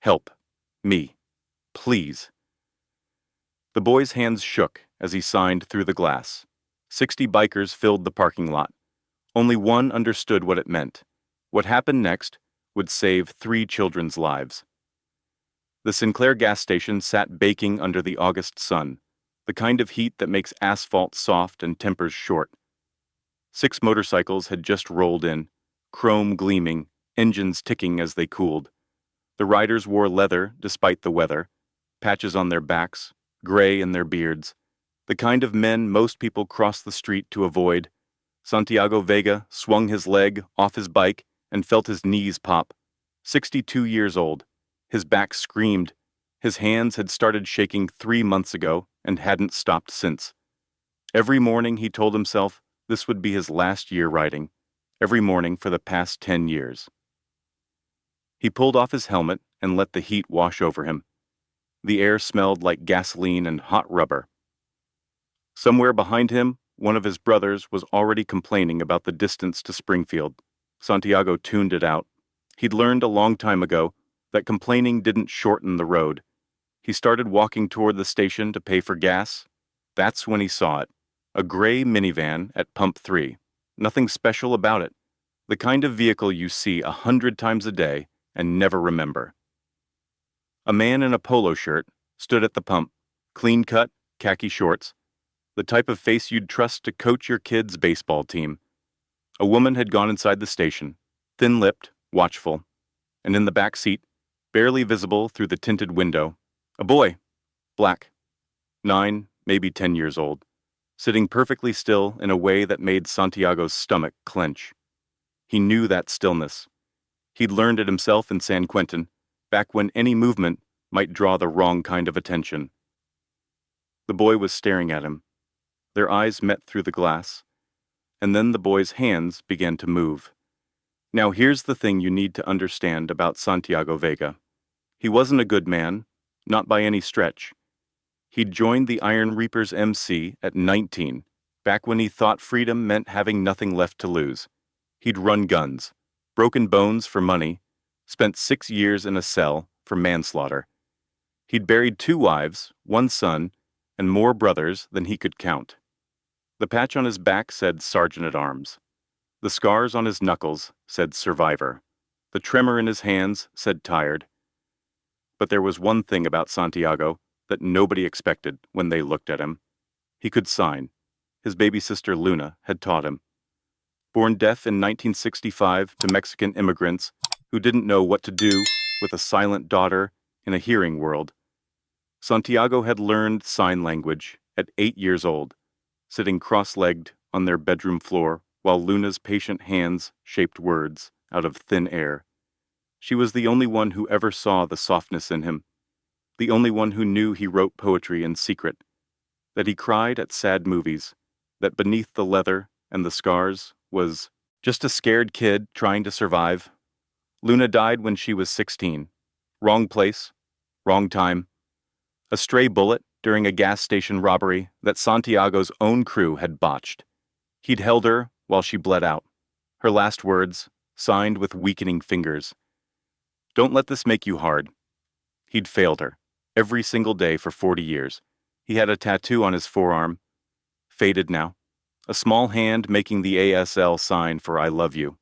Help. Me. Please. The boy's hands shook as he signed through the glass. 60 bikers filled the parking lot. Only one understood what it meant. What happened next would save 3 children's lives. The Sinclair gas station sat baking under the August sun, the kind of heat that makes asphalt soft and tempers short. 6 motorcycles had just rolled in, chrome gleaming, engines ticking as they cooled. The riders wore leather despite the weather, patches on their backs, gray in their beards, the kind of men most people cross the street to avoid. Santiago Vega swung his leg off his bike and felt his knees pop. 62 years old. His back screamed. His hands had started shaking 3 months ago and hadn't stopped since. Every morning he told himself this would be his last year riding. Every morning for the past 10 years. He pulled off his helmet and let the heat wash over him. The air smelled like gasoline and hot rubber. Somewhere behind him, one of his brothers was already complaining about the distance to Springfield. Santiago tuned it out. He'd learned a long time ago that complaining didn't shorten the road. He started walking toward the station to pay for gas. That's when he saw it. A gray minivan at Pump 3. Nothing special about it. The kind of vehicle you see 100 times a day and never remember. A man in a polo shirt stood at the pump, clean-cut, khaki shorts, the type of face you'd trust to coach your kid's baseball team. A woman had gone inside the station, thin-lipped, watchful, and in the back seat, barely visible through the tinted window, a boy, black, 9, maybe 10 years old, sitting perfectly still in a way that made Santiago's stomach clench. He knew that stillness. He'd learned it himself in San Quentin, back when any movement might draw the wrong kind of attention. The boy was staring at him. Their eyes met through the glass, and then the boy's hands began to move. Now here's the thing you need to understand about Santiago Vega. He wasn't a good man, not by any stretch. He'd joined the Iron Reapers MC at 19, back when he thought freedom meant having nothing left to lose. He'd run guns, broken bones for money, spent 6 years in a cell for manslaughter. He'd buried 2 wives, 1 son, and more brothers than he could count. The patch on his back said Sergeant-at-Arms. The scars on his knuckles said Survivor. The tremor in his hands said Tired. But there was one thing about Santiago that nobody expected when they looked at him. He could sign. His baby sister Luna had taught him. Born deaf in 1965 to Mexican immigrants who didn't know what to do with a silent daughter in a hearing world, Santiago had learned sign language at 8 years old, sitting cross-legged on their bedroom floor while Luna's patient hands shaped words out of thin air. She was the only one who ever saw the softness in him, the only one who knew he wrote poetry in secret, that he cried at sad movies, that beneath the leather and the scars was just a scared kid trying to survive. Luna died when she was 16. Wrong place, wrong time. A stray bullet during a gas station robbery that Santiago's own crew had botched. He'd held her while she bled out. Her last words, signed with weakening fingers. Don't let this make you hard. He'd failed her, every single day for 40 years. He had a tattoo on his forearm, faded now, a small hand making the ASL sign for I love you.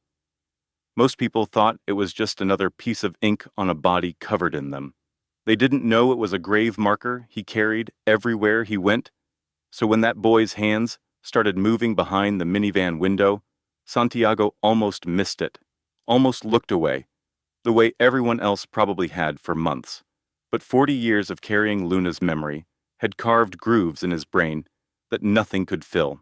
Most people thought it was just another piece of ink on a body covered in them. They didn't know it was a grave marker he carried everywhere he went. So when that boy's hands started moving behind the minivan window, Santiago almost missed it, almost looked away, the way everyone else probably had for months. But 40 years of carrying Luna's memory had carved grooves in his brain that nothing could fill.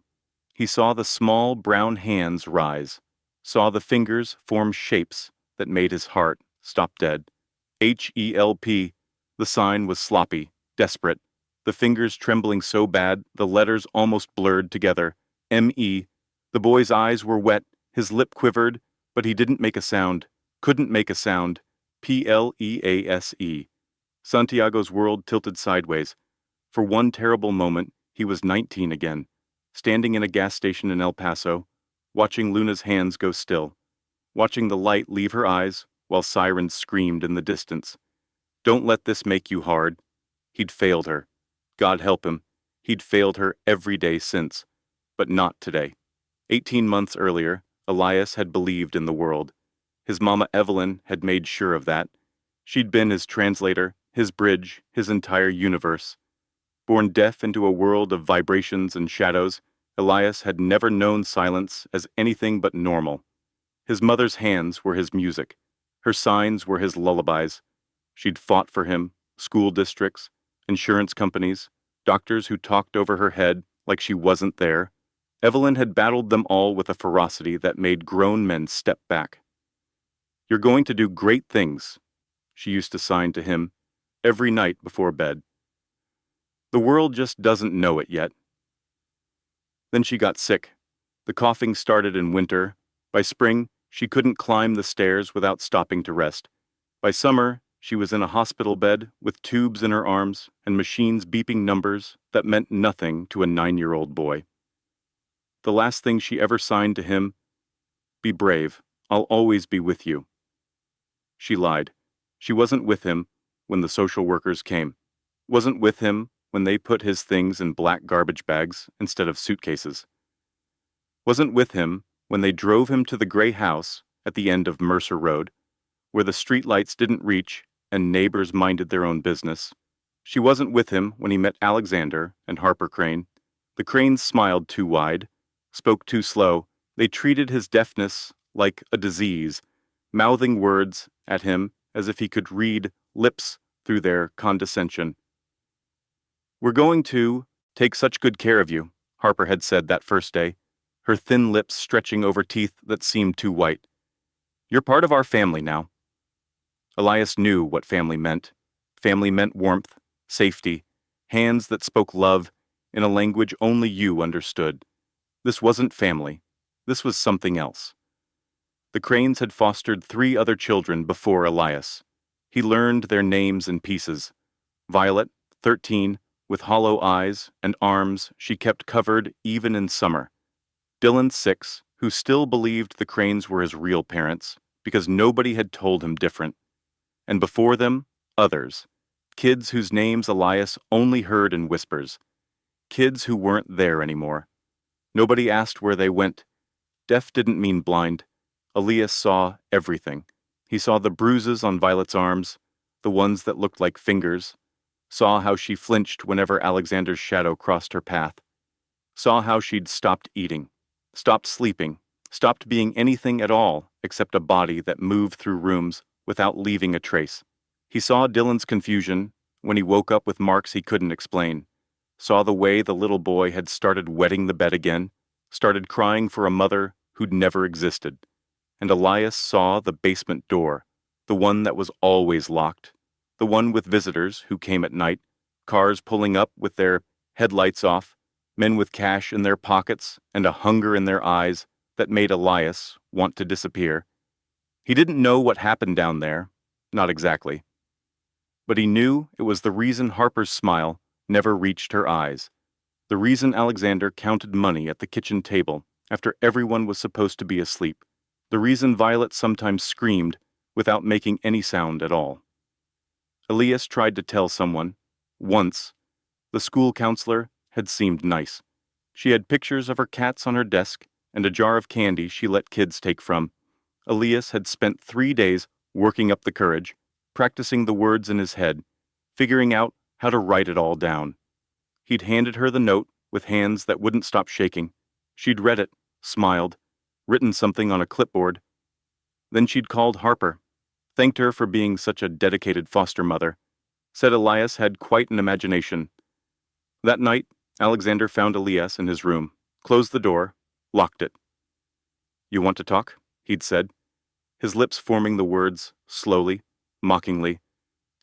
He saw the small brown hands rise, saw the fingers form shapes that made his heart stop dead. HELP. The sign was sloppy, desperate, the fingers trembling so bad the letters almost blurred together. ME. The boy's eyes were wet, his lip quivered, but he didn't make a sound, couldn't make a sound. PLEASE. Santiago's world tilted sideways. For one terrible moment, he was 19 again, standing in a gas station in El Paso, watching Luna's hands go still, watching the light leave her eyes while sirens screamed in the distance. Don't let this make you hard. He'd failed her. God help him. He'd failed her every day since. But not today. 18 months earlier, Elias had believed in the world. His mama Evelyn had made sure of that. She'd been his translator, his bridge, his entire universe. Born deaf into a world of vibrations and shadows, Elias had never known silence as anything but normal. His mother's hands were his music. Her signs were his lullabies. She'd fought for him, school districts, insurance companies, doctors who talked over her head like she wasn't there. Evelyn had battled them all with a ferocity that made grown men step back. "You're going to do great things," she used to sign to him every night before bed. "The world just doesn't know it yet." Then she got sick. The coughing started in winter. By spring, she couldn't climb the stairs without stopping to rest. By summer, she was in a hospital bed with tubes in her arms and machines beeping numbers that meant nothing to a 9-year-old boy. The last thing she ever signed to him, "Be brave, I'll always be with you." She lied. She wasn't with him when the social workers came. Wasn't with him when they put his things in black garbage bags instead of suitcases. Wasn't with him when they drove him to the gray house at the end of Mercer Road, where the streetlights didn't reach and neighbors minded their own business. She wasn't with him when he met Alexander and Harper Crane. The Cranes smiled too wide, spoke too slow. They treated his deafness like a disease, mouthing words at him as if he could read lips through their condescension. "We're going to take such good care of you," Harper had said that first day, her thin lips stretching over teeth that seemed too white. "You're part of our family now." Elias knew what family meant. Family meant warmth, safety, hands that spoke love in a language only you understood. This wasn't family. This was something else. The Cranes had fostered 3 other children before Elias. He learned their names in pieces. Violet, 13, with hollow eyes and arms she kept covered even in summer. Dylan, 6, who still believed the Cranes were his real parents because nobody had told him different. And before them, others. Kids whose names Elias only heard in whispers. Kids who weren't there anymore. Nobody asked where they went. Deaf didn't mean blind. Elias saw everything. He saw the bruises on Violet's arms, the ones that looked like fingers, saw how she flinched whenever Alexander's shadow crossed her path, saw how she'd stopped eating, stopped sleeping, stopped being anything at all except a body that moved through rooms without leaving a trace. He saw Dylan's confusion when he woke up with marks he couldn't explain, saw the way the little boy had started wetting the bed again, started crying for a mother who'd never existed. And Elias saw the basement door, the one that was always locked, the one with visitors who came at night, cars pulling up with their headlights off, men with cash in their pockets and a hunger in their eyes that made Elias want to disappear. He didn't know what happened down there, not exactly. But he knew it was the reason Harper's smile never reached her eyes, the reason Alexander counted money at the kitchen table after everyone was supposed to be asleep, the reason Violet sometimes screamed without making any sound at all. Elias tried to tell someone, once. The school counselor had seemed nice. She had pictures of her cats on her desk and a jar of candy she let kids take from. Elias had spent 3 days working up the courage, practicing the words in his head, figuring out how to write it all down. He'd handed her the note with hands that wouldn't stop shaking. She'd read it, smiled, written something on a clipboard. Then she'd called Harper, thanked her for being such a dedicated foster mother, said Elias had quite an imagination. That night, Alexander found Elias in his room, closed the door, locked it. "You want to talk?" he'd said, his lips forming the words slowly, mockingly,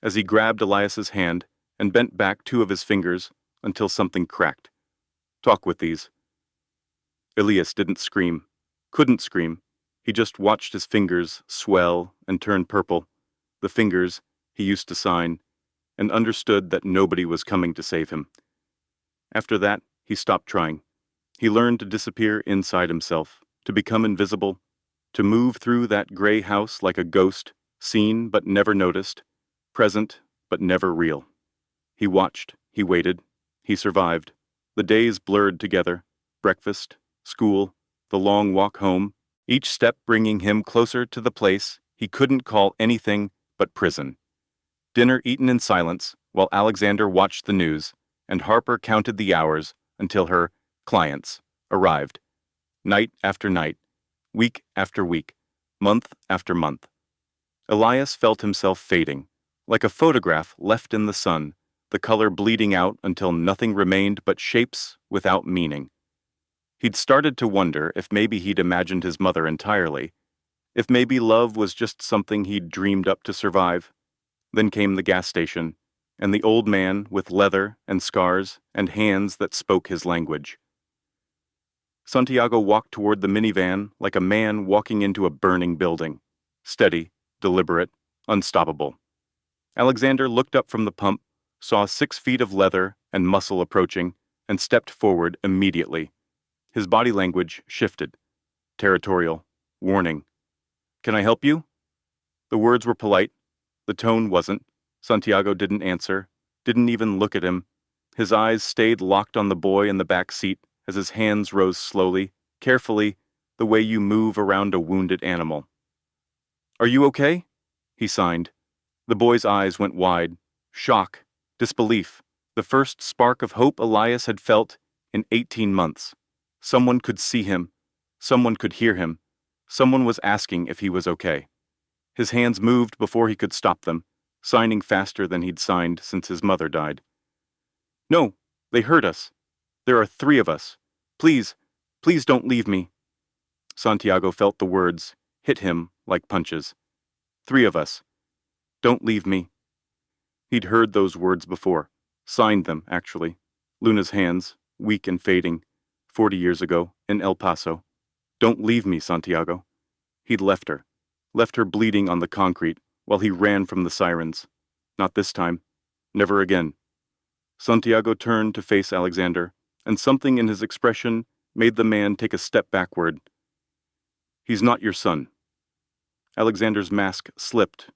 as he grabbed Elias's hand and bent back 2 of his fingers until something cracked. "Talk with these." Elias didn't scream, couldn't scream. He just watched his fingers swell and turn purple, the fingers he used to sign, and understood that nobody was coming to save him. After that, he stopped trying. He learned to disappear inside himself, to become invisible, to move through that gray house like a ghost, seen but never noticed, present but never real. He watched, he waited, he survived. The days blurred together, breakfast, school, the long walk home, each step bringing him closer to the place he couldn't call anything but prison. Dinner eaten in silence while Alexander watched the news, and Harper counted the hours until her clients arrived. Night after night, week after week, month after month. Elias felt himself fading, like a photograph left in the sun, the color bleeding out until nothing remained but shapes without meaning. He'd started to wonder if maybe he'd imagined his mother entirely, if maybe love was just something he'd dreamed up to survive. Then came the gas station, and the old man with leather and scars and hands that spoke his language. Santiago walked toward the minivan like a man walking into a burning building, steady, deliberate, unstoppable. Alexander looked up from the pump, saw 6 feet of leather and muscle approaching, and stepped forward immediately. His body language shifted. Territorial. Warning. "Can I help you?" The words were polite. The tone wasn't. Santiago didn't answer, didn't even look at him. His eyes stayed locked on the boy in the back seat as his hands rose slowly, carefully, the way you move around a wounded animal. "Are you okay?" he signed. The boy's eyes went wide. Shock, disbelief, the first spark of hope Elias had felt in 18 months. Someone could see him. Someone could hear him. Someone was asking if he was okay. His hands moved before he could stop them, signing faster than he'd signed since his mother died. "No, they hurt us. There are 3 of us. Please, please don't leave me." Santiago felt the words hit him like punches. 3 of us. Don't leave me. He'd heard those words before. Signed them, actually. Luna's hands, weak and fading, 40 years ago, in El Paso. "Don't leave me, Santiago." He'd left her bleeding on the concrete while he ran from the sirens. Not this time. Never again. Santiago turned to face Alexander, and something in his expression made the man take a step backward. "He's not your son." Alexander's mask slipped,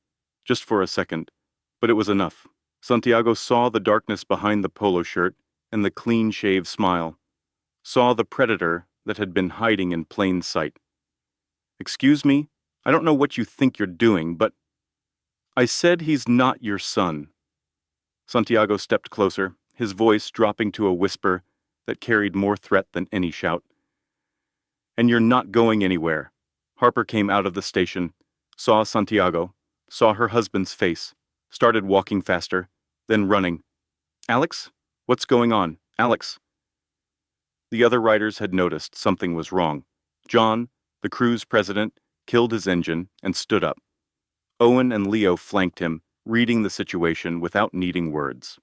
just for a second, but it was enough. Santiago saw the darkness behind the polo shirt and the clean-shaved smile, saw the predator that had been hiding in plain sight. "Excuse me, I don't know what you think you're doing, but I said he's not your son." Santiago stepped closer, his voice dropping to a whisper that carried more threat than any shout. "And you're not going anywhere." Harper came out of the station, saw Santiago, saw her husband's face, started walking faster, then running. "Alex? What's going on? Alex?" The other riders had noticed something was wrong. John, the crew's president, killed his engine and stood up. Owen and Leo flanked him, reading the situation without needing words.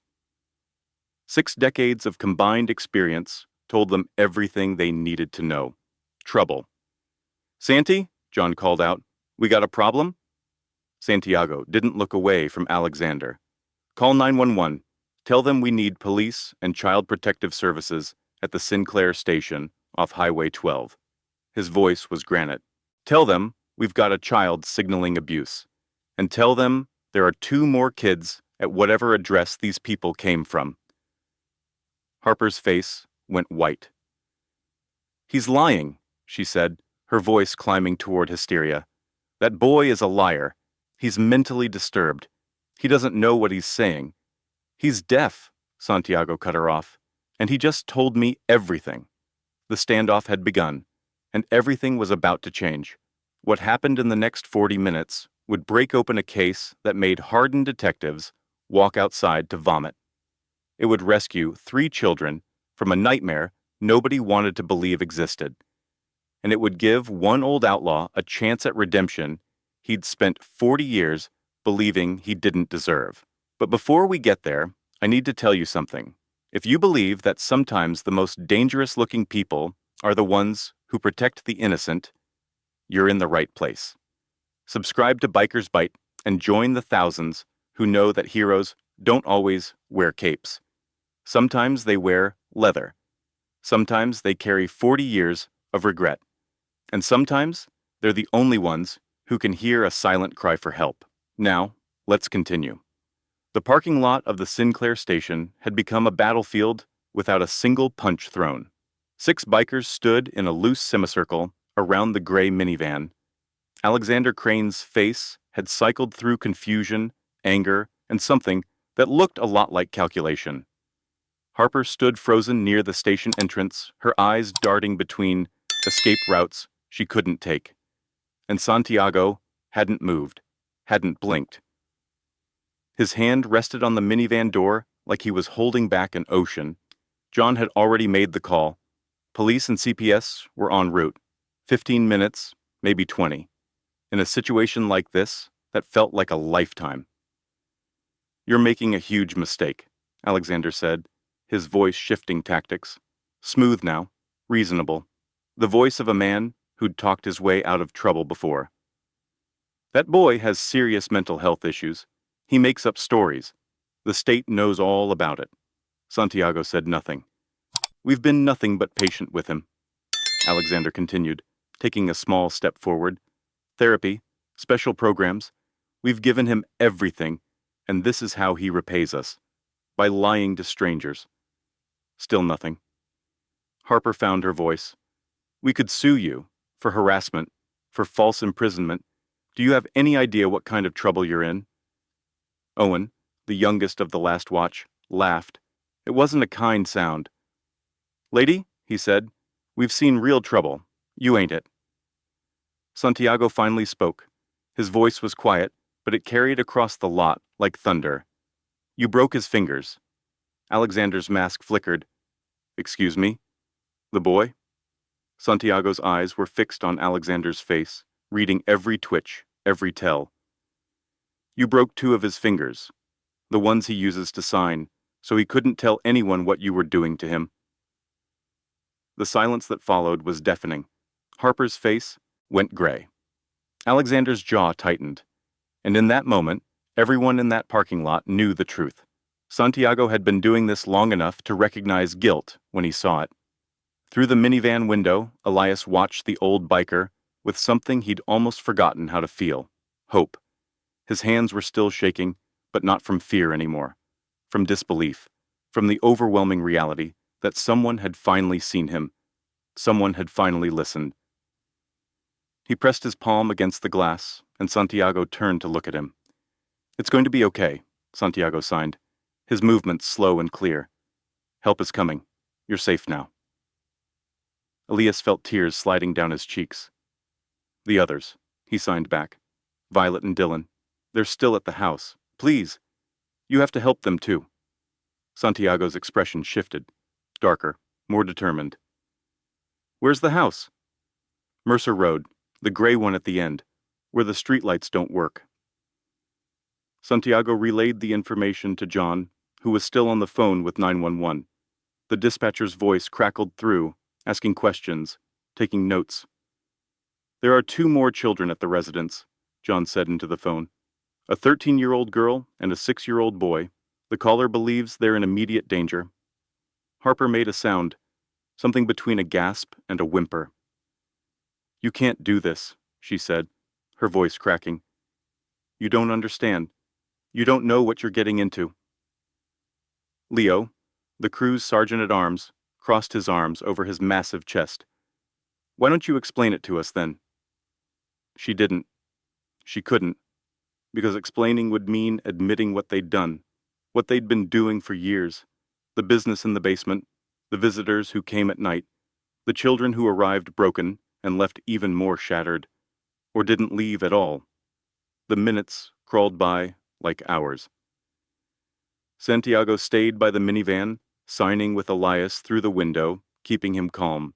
6 decades of combined experience told them everything they needed to know. Trouble. "Santi," John called out, "we got a problem?" Santiago didn't look away from Alexander. "Call 911. Tell them we need police and child protective services at the Sinclair station off Highway 12. His voice was granite. "Tell them we've got a child signaling abuse. And tell them there are 2 more kids at whatever address these people came from." Harper's face went white. "He's lying," she said, her voice climbing toward hysteria. "That boy is a liar. He's mentally disturbed. He doesn't know what he's saying. He's deaf," Santiago cut her off, "and he just told me everything." The standoff had begun, and everything was about to change. What happened in the next 40 minutes would break open a case that made hardened detectives walk outside to vomit. It would rescue 3 children from a nightmare nobody wanted to believe existed. And it would give one old outlaw a chance at redemption he'd spent 40 years believing he didn't deserve. But before we get there, I need to tell you something. If you believe that sometimes the most dangerous-looking people are the ones who protect the innocent, you're in the right place. Subscribe to Biker's Bite and join the thousands who know that heroes don't always wear capes. Sometimes they wear leather. Sometimes they carry 40 years of regret. And sometimes they're the only ones who can hear a silent cry for help. Now, let's continue. The parking lot of the Sinclair station had become a battlefield without a single punch thrown. 6 bikers stood in a loose semicircle around the gray minivan. Alexander Crane's face had cycled through confusion, anger, and something that looked a lot like calculation. Harper stood frozen near the station entrance, her eyes darting between escape routes she couldn't take. And Santiago hadn't moved, hadn't blinked. His hand rested on the minivan door like he was holding back an ocean. John had already made the call. Police and CPS were en route. 15 minutes, maybe 20. In a situation like this, that felt like a lifetime. "You're making a huge mistake," Alexander said, his voice shifting tactics. Smooth now, reasonable. The voice of a man who'd talked his way out of trouble before. "That boy has serious mental health issues. He makes up stories. The state knows all about it." Santiago said nothing. "We've been nothing but patient with him," Alexander continued, taking a small step forward. "Therapy, special programs. We've given him everything, and this is how he repays us. By lying to strangers." Still nothing. Harper found her voice. "We could sue you for harassment, for false imprisonment. Do you have any idea what kind of trouble you're in?" Owen, the youngest of the last watch, laughed. It wasn't a kind sound. "Lady," he said, "we've seen real trouble. You ain't it." Santiago finally spoke. His voice was quiet, but it carried across the lot like thunder. "You broke his fingers." Alexander's mask flickered. "Excuse me? The boy?" Santiago's eyes were fixed on Alexander's face, reading every twitch, every tell. "You broke 2 of his fingers, the ones he uses to sign, so he couldn't tell anyone what you were doing to him." The silence that followed was deafening. Harper's face went gray. Alexander's jaw tightened. And in that moment, everyone in that parking lot knew the truth. Santiago had been doing this long enough to recognize guilt when he saw it. Through the minivan window, Elias watched the old biker with something he'd almost forgotten how to feel: hope. His hands were still shaking, but not from fear anymore. From disbelief. From the overwhelming reality that someone had finally seen him. Someone had finally listened. He pressed his palm against the glass, and Santiago turned to look at him. "It's going to be okay," Santiago signed, his movements slow and clear. "Help is coming. You're safe now." Elias felt tears sliding down his cheeks. "The others," he signed back. "Violet and Dylan. They're still at the house. Please. You have to help them too." Santiago's expression shifted, darker, more determined. "Where's the house?" "Mercer Road, the gray one at the end, where the streetlights don't work." Santiago relayed the information to John, who was still on the phone with 911. The dispatcher's voice crackled through, asking questions, taking notes. "There are 2 more children at the residence," John said into the phone. "A 13-year-old girl and a 6-year-old boy. The caller believes they're in immediate danger." Harper made a sound, something between a gasp and a whimper. "You can't do this," she said, her voice cracking. "You don't understand. You don't know what you're getting into." Leo, the crew's sergeant-at-arms, crossed his arms over his massive chest. "Why don't you explain it to us, then?" She didn't. She couldn't. Because explaining would mean admitting what they'd done, what they'd been doing for years. The business in the basement, the visitors who came at night, the children who arrived broken and left even more shattered, or didn't leave at all. The minutes crawled by like hours. Santiago stayed by the minivan, signing with Elias through the window, keeping him calm.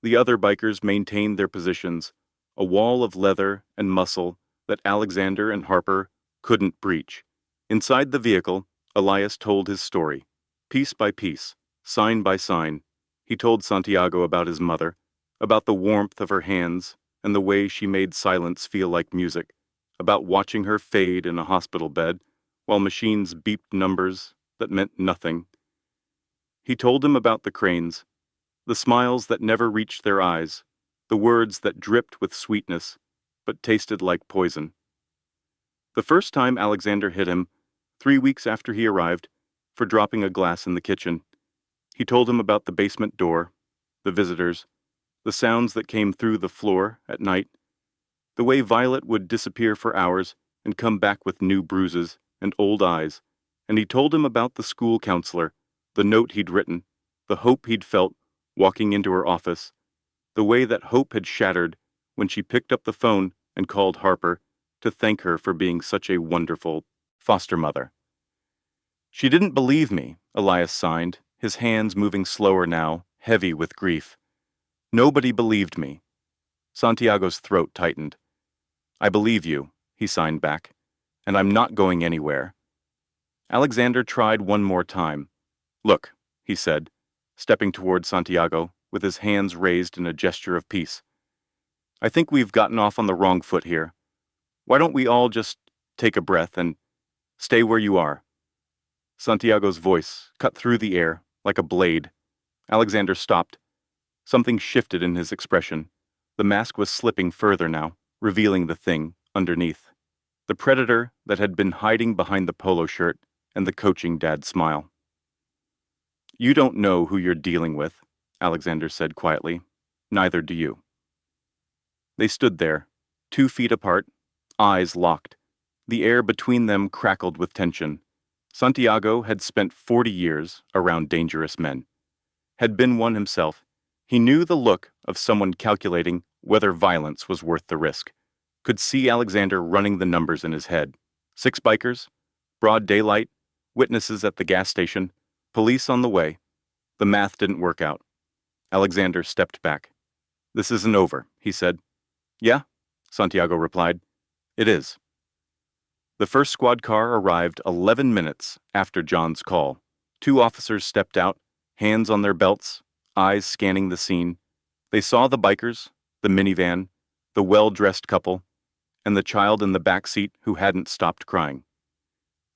The other bikers maintained their positions, a wall of leather and muscle that Alexander and Harper couldn't breach. Inside the vehicle, Elias told his story. Piece by piece, sign by sign, he told Santiago about his mother, about the warmth of her hands and the way she made silence feel like music, about watching her fade in a hospital bed while machines beeped numbers that meant nothing. He told him about the Cranes, the smiles that never reached their eyes, the words that dripped with sweetness but tasted like poison. The first time Alexander hit him, 3 weeks after he arrived, for dropping a glass in the kitchen. He told him about the basement door, the visitors, the sounds that came through the floor at night, the way Violet would disappear for hours and come back with new bruises and old eyes, and he told him about the school counselor, the note he'd written, the hope he'd felt walking into her office, the way that hope had shattered when she picked up the phone and called Harper to thank her for being such a wonderful foster mother. She didn't believe me, Elias signed, his hands moving slower now, heavy with grief. Nobody believed me. Santiago's throat tightened. I believe you, he signed back, and I'm not going anywhere. Alexander tried one more time. Look, he said, stepping toward Santiago, with his hands raised in a gesture of peace. I think we've gotten off on the wrong foot here. Why don't we all just take a breath and stay where you are? Santiago's voice cut through the air like a blade. Alexander stopped. Something shifted in his expression. The mask was slipping further now, revealing the thing underneath. The predator that had been hiding behind the polo shirt and the coaching dad's smile. You don't know who you're dealing with, Alexander said quietly. Neither do you. They stood there, 2 feet apart, eyes locked. The air between them crackled with tension. Santiago had spent 40 years around dangerous men. Had been one himself. He knew the look of someone calculating whether violence was worth the risk. Could see Alexander running the numbers in his head. 6 bikers, broad daylight, witnesses at the gas station, police on the way. The math didn't work out. Alexander stepped back. This isn't over, he said. Yeah, Santiago replied. It is. The first squad car arrived 11 minutes after John's call. 2 officers stepped out, hands on their belts, eyes scanning the scene. They saw the bikers, the minivan, the well-dressed couple, and the child in the back seat who hadn't stopped crying.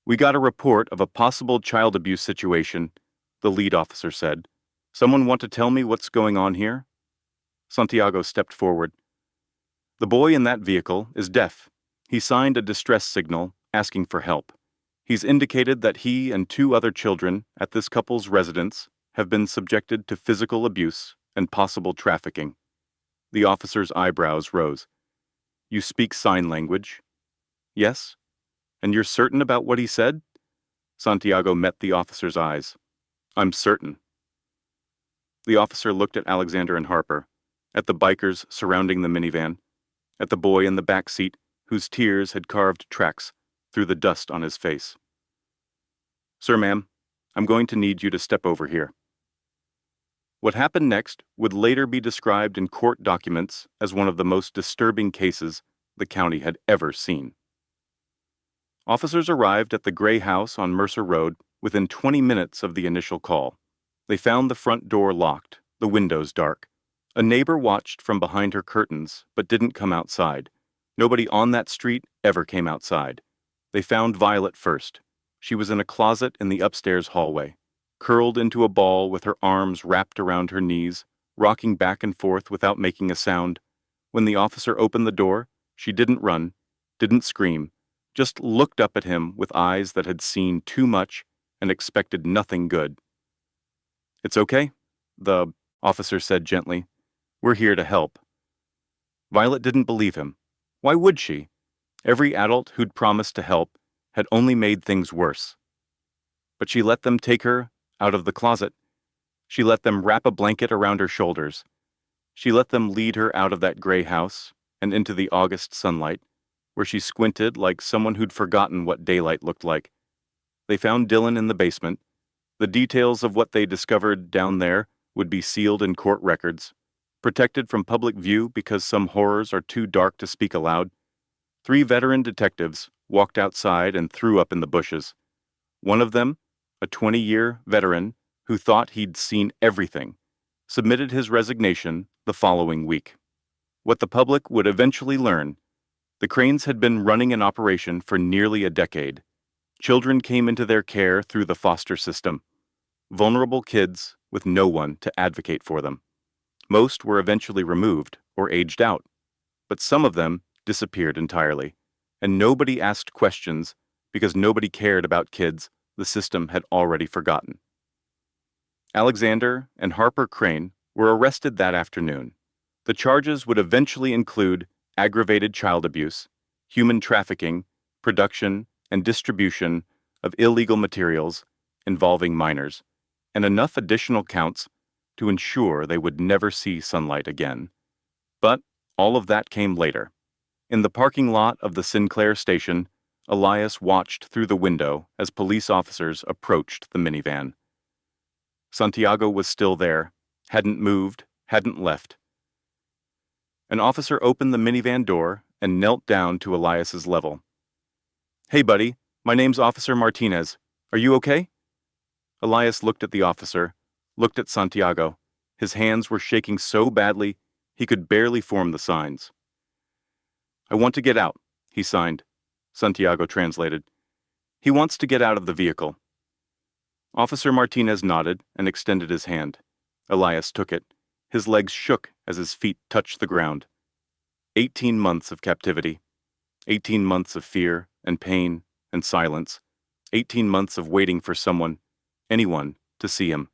We got a report of a possible child abuse situation, the lead officer said. Someone want to tell me what's going on here? Santiago stepped forward. The boy in that vehicle is deaf. He signed a distress signal asking for help. He's indicated that he and 2 other children at this couple's residence have been subjected to physical abuse and possible trafficking. The officer's eyebrows rose. You speak sign language? Yes? And you're certain about what he said? Santiago met the officer's eyes. I'm certain. The officer looked at Alexander and Harper, at the bikers surrounding the minivan, at the boy in the back seat whose tears had carved tracks through the dust on his face. Sir, ma'am, I'm going to need you to step over here. What happened next would later be described in court documents as one of the most disturbing cases the county had ever seen. Officers arrived at the gray house on Mercer Road within 20 minutes of the initial call. They found the front door locked, the windows dark. A neighbor watched from behind her curtains, but didn't come outside. Nobody on that street ever came outside. They found Violet first. She was in a closet in the upstairs hallway, curled into a ball with her arms wrapped around her knees, rocking back and forth without making a sound. When the officer opened the door, she didn't run, didn't scream, just looked up at him with eyes that had seen too much and expected nothing good. It's okay, the officer said gently. We're here to help. Violet didn't believe him. Why would she? Every adult who'd promised to help had only made things worse. But she let them take her out of the closet. She let them wrap a blanket around her shoulders. She let them lead her out of that gray house and into the August sunlight, where she squinted like someone who'd forgotten what daylight looked like. They found Dylan in the basement. The details of what they discovered down there would be sealed in court records, protected from public view because some horrors are too dark to speak aloud. 3 veteran detectives walked outside and threw up in the bushes. One of them, a 20-year veteran who thought he'd seen everything, submitted his resignation the following week. What the public would eventually learn: the Cranes had been running an operation for nearly a decade. Children came into their care through the foster system. Vulnerable kids with no one to advocate for them. Most were eventually removed or aged out, but some of them disappeared entirely, and nobody asked questions because nobody cared about kids the system had already forgotten. Alexander and Harper Crane were arrested that afternoon. The charges would eventually include aggravated child abuse, human trafficking, production, and distribution of illegal materials involving minors, and enough additional counts to ensure they would never see sunlight again. But all of that came later. In the parking lot of the Sinclair station, Elias watched through the window as police officers approached the minivan. Santiago was still there, hadn't moved, hadn't left. An officer opened the minivan door and knelt down to Elias's level. "Hey, buddy, my name's Officer Martinez. Are you okay?" Elias looked at the officer, looked at Santiago. His hands were shaking so badly he could barely form the signs. "I want to get out," he signed. Santiago translated. "He wants to get out of the vehicle." Officer Martinez nodded and extended his hand. Elias took it. His legs shook as his feet touched the ground. 18 months of captivity. 18 months of fear and pain and silence. 18 months of waiting for someone, anyone, to see him.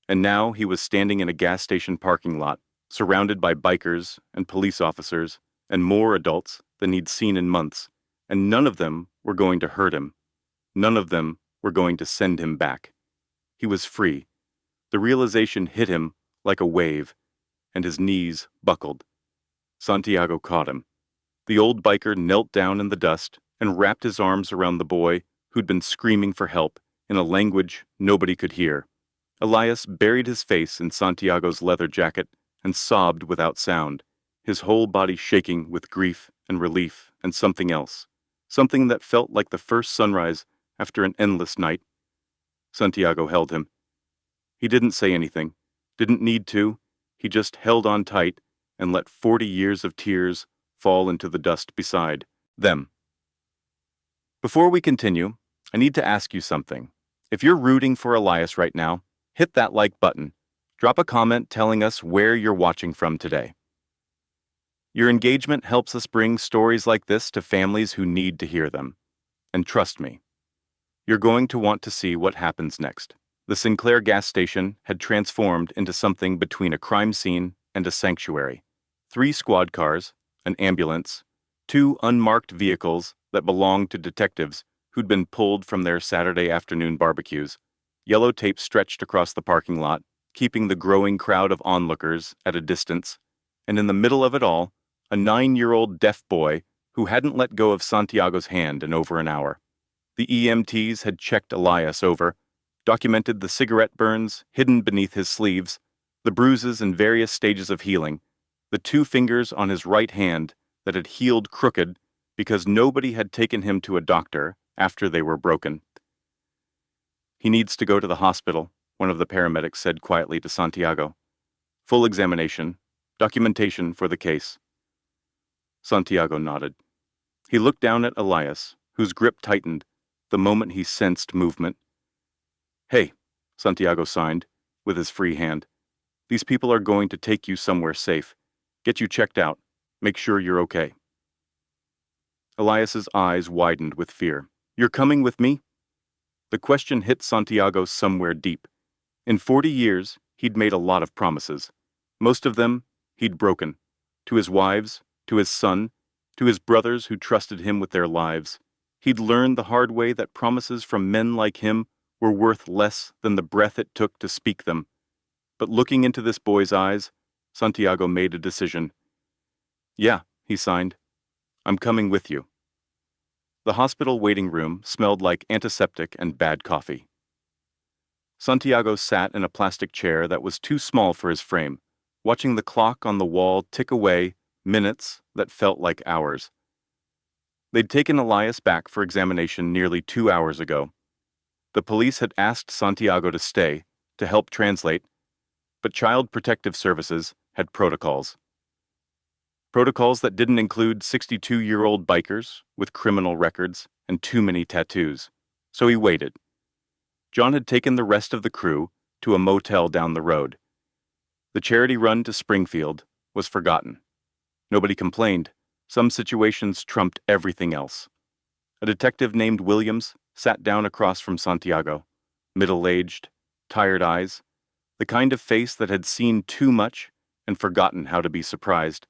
And now he was standing in a gas station parking lot, surrounded by bikers and police officers and more adults than he'd seen in months, and none of them were going to hurt him. None of them were going to send him back. He was free. The realization hit him like a wave, and his knees buckled. Santiago caught him. The old biker knelt down in the dust and wrapped his arms around the boy who'd been screaming for help in a language nobody could hear. Elias buried his face in Santiago's leather jacket and sobbed without sound, his whole body shaking with grief and relief and something else, something that felt like the first sunrise after an endless night. Santiago held him. He didn't say anything, didn't need to. He just held on tight and let 40 years of tears fall into the dust beside them. Before we continue, I need to ask you something. If you're rooting for Elias right now, hit that like button. Drop a comment telling us where you're watching from today. Your engagement helps us bring stories like this to families who need to hear them. And trust me, you're going to want to see what happens next. The Sinclair gas station had transformed into something between a crime scene and a sanctuary. 3 squad cars, an ambulance, 2 unmarked vehicles that belonged to detectives who'd been pulled from their Saturday afternoon barbecues. Yellow tape stretched across the parking lot, keeping the growing crowd of onlookers at a distance. And in the middle of it all, a 9-year-old deaf boy who hadn't let go of Santiago's hand in over an hour. The EMTs had checked Elias over, documented the cigarette burns hidden beneath his sleeves, the bruises in various stages of healing, the 2 fingers on his right hand that had healed crooked because nobody had taken him to a doctor after they were broken. "He needs to go to the hospital," one of the paramedics said quietly to Santiago. "Full examination, documentation for the case." Santiago nodded. He looked down at Elias, whose grip tightened the moment he sensed movement. "Hey," Santiago signed, with his free hand. "These people are going to take you somewhere safe. Get you checked out. Make sure you're okay." Elias's eyes widened with fear. "You're coming with me?" The question hit Santiago somewhere deep. In 40 years, he'd made a lot of promises. Most of them he'd broken. To his wives, to his son, to his brothers who trusted him with their lives. He'd learned the hard way that promises from men like him were worth less than the breath it took to speak them. But looking into this boy's eyes, Santiago made a decision. "Yeah," he signed. "I'm coming with you." The hospital waiting room smelled like antiseptic and bad coffee. Santiago sat in a plastic chair that was too small for his frame, watching the clock on the wall tick away minutes that felt like hours. They'd taken Elias back for examination nearly 2 hours ago. The police had asked Santiago to stay, to help translate, but Child Protective Services had protocols. Protocols that didn't include 62-year-old bikers with criminal records and too many tattoos. So he waited. John had taken the rest of the crew to a motel down the road. The charity run to Springfield was forgotten. Nobody complained. Some situations trumped everything else. A detective named Williams sat down across from Santiago, middle-aged, tired eyes, the kind of face that had seen too much and forgotten how to be surprised.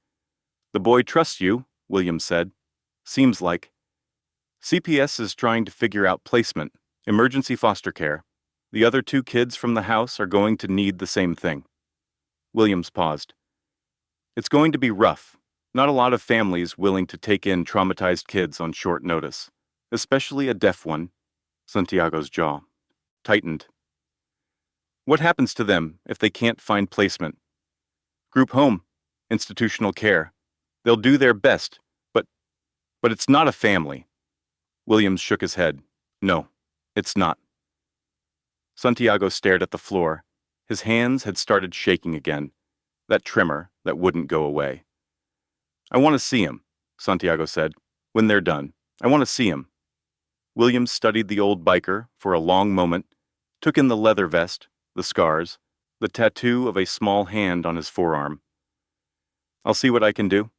"The boy trusts you," Williams said. "Seems like. CPS is trying to figure out placement, emergency foster care. The other two kids from the house are going to need the same thing." Williams paused. "It's going to be rough. Not a lot of families willing to take in traumatized kids on short notice, especially a deaf one." Santiago's jaw tightened. "What happens to them if they can't find placement?" "Group home, institutional care. They'll do their best, but it's not a family." Williams shook his head. "No, it's not." Santiago stared at the floor. His hands had started shaking again, that tremor that wouldn't go away. "I want to see him," Santiago said. "When they're done, I want to see him." Williams studied the old biker for a long moment, took in the leather vest, the scars, the tattoo of a small hand on his forearm. "I'll see what I can do."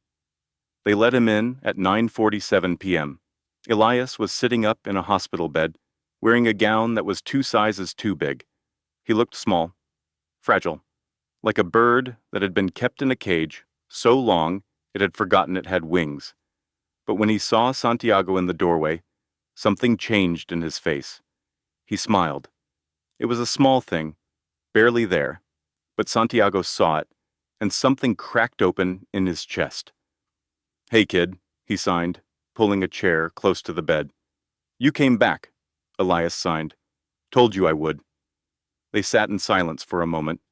They let him in at 9:47 p.m. Elias was sitting up in a hospital bed, wearing a gown that was 2 sizes too big. He looked small, fragile, like a bird that had been kept in a cage so long it had forgotten it had wings. But when he saw Santiago in the doorway, something changed in his face. He smiled. It was a small thing, barely there, but Santiago saw it, and something cracked open in his chest. "Hey, kid," he signed, pulling a chair close to the bed. "You came back," Elias signed. "Told you I would." They sat in silence for a moment.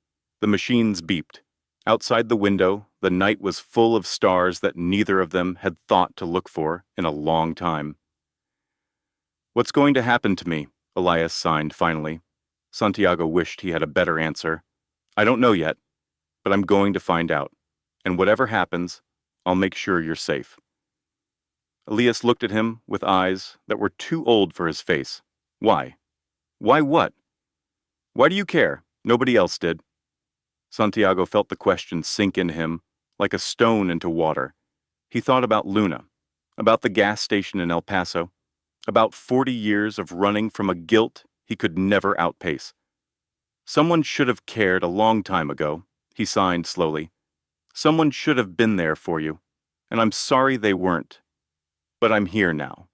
The machines beeped. Outside the window, the night was full of stars that neither of them had thought to look for in a long time. "What's going to happen to me?" Elias signed finally. Santiago wished he had a better answer. "I don't know yet, but I'm going to find out. And whatever happens, I'll make sure you're safe." Elias looked at him with eyes that were too old for his face. "Why? Why what? Why do you care? Nobody else did." Santiago felt the question sink into him like a stone into water. He thought about Luna, about the gas station in El Paso, about 40 years of running from a guilt he could never outpace. "Someone should have cared a long time ago," he signed slowly. "Someone should have been there for you, and I'm sorry they weren't. But I'm here now,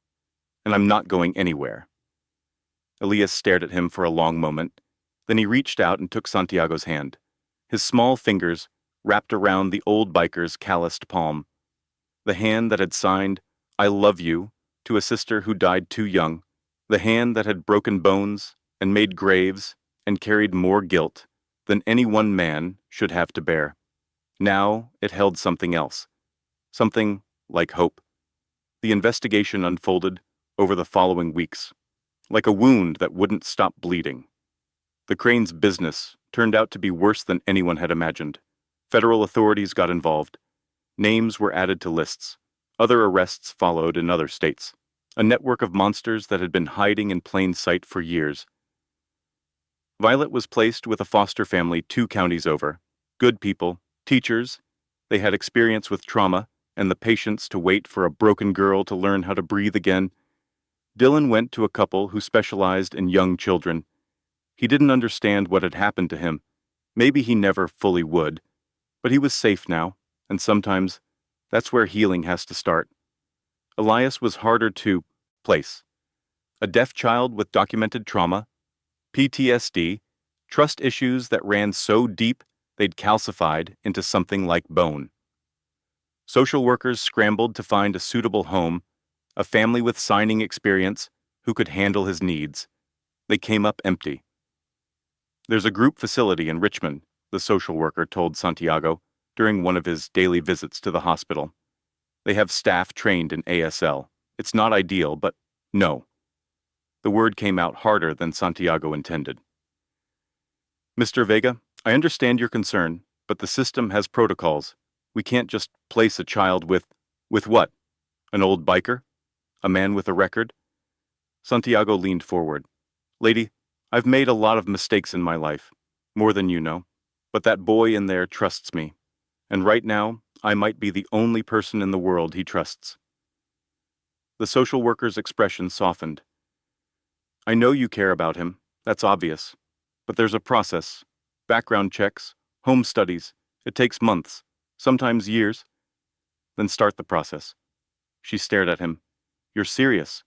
and I'm not going anywhere." Elias stared at him for a long moment. Then he reached out and took Santiago's hand. His small fingers wrapped around the old biker's calloused palm. The hand that had signed, "I love you," to a sister who died too young. The hand that had broken bones and made graves and carried more guilt than any one man should have to bear. Now it held something else. Something like hope. The investigation unfolded over the following weeks, like a wound that wouldn't stop bleeding. The Crane's business turned out to be worse than anyone had imagined. Federal authorities got involved. Names were added to lists. Other arrests followed in other states. A network of monsters that had been hiding in plain sight for years. Violet was placed with a foster family 2 counties over. Good people, teachers. They had experience with trauma and the patience to wait for a broken girl to learn how to breathe again. Dylan went to a couple who specialized in young children. He didn't understand what had happened to him. Maybe he never fully would. But he was safe now, and sometimes that's where healing has to start. Elias was harder to place. A deaf child with documented trauma, PTSD, trust issues that ran so deep they'd calcified into something like bone. Social workers scrambled to find a suitable home, a family with signing experience who could handle his needs. They came up empty. "There's a group facility in Richmond," the social worker told Santiago during one of his daily visits to the hospital. "They have staff trained in ASL. It's not ideal, but no." The word came out harder than Santiago intended. "Mr. Vega, I understand your concern, but the system has protocols. We can't just place a child with what? An old biker? A man with a record?" Santiago leaned forward. "Lady, I've made a lot of mistakes in my life, more than you know, but that boy in there trusts me, and right now I might be the only person in the world he trusts." The social worker's expression softened. I know you care about him, that's obvious. But there's a process. Background checks, home studies. It takes months, sometimes years. Then start the process. She stared at him. You're serious?